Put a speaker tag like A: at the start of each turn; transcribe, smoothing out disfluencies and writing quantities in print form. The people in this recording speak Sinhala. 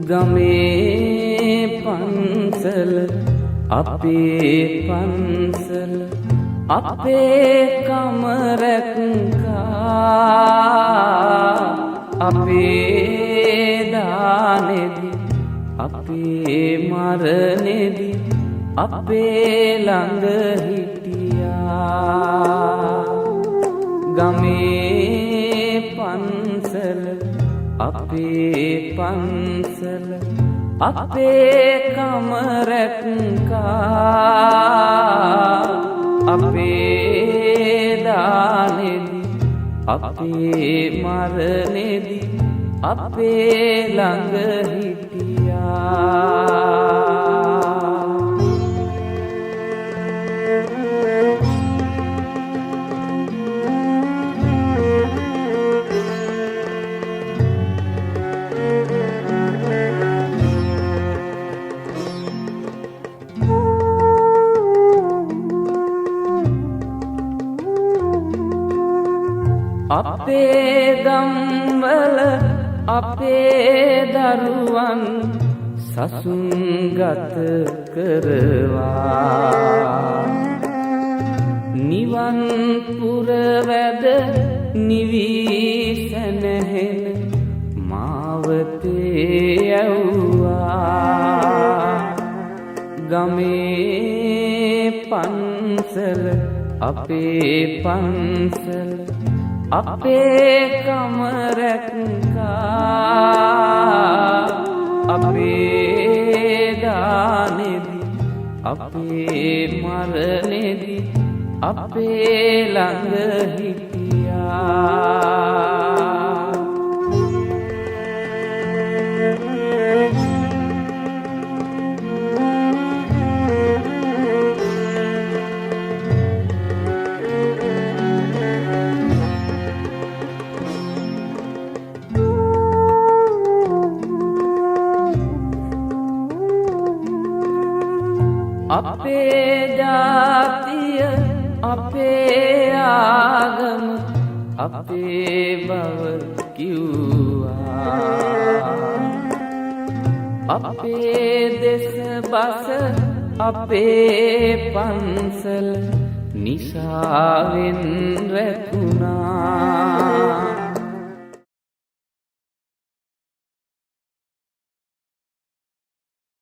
A: ගමේ පන්සල අපේ පන්සල අපේ කම රැක්කා අපේ දානෙදි අපේ මරණෙදි අපේ ළඟ හිටියා ගමේ පන්සල අපේ පන්සල අපේ කම රැක්කා අපේ දානෙදි අපේ මරණෙදි අපේ ළඟ හිටියා අපේ ගම්වල අපේ දරුවන් සසුන්ගත කරවා නිවන් පුරවැද නිවී සැනහෙන මාවතේ යව්වා ගමේ පන්සල අපේ පන්සල අපේ කම රැක්කා අපේ දානෙදි අපේ මරණෙදි අපේ ළඟ හිටියා අපේ ජාතිය අපේ ආගම අපේ බව කිව්වා අපේ දෙස බස අපේ පන්සල නිසාවෙන් රැකුණා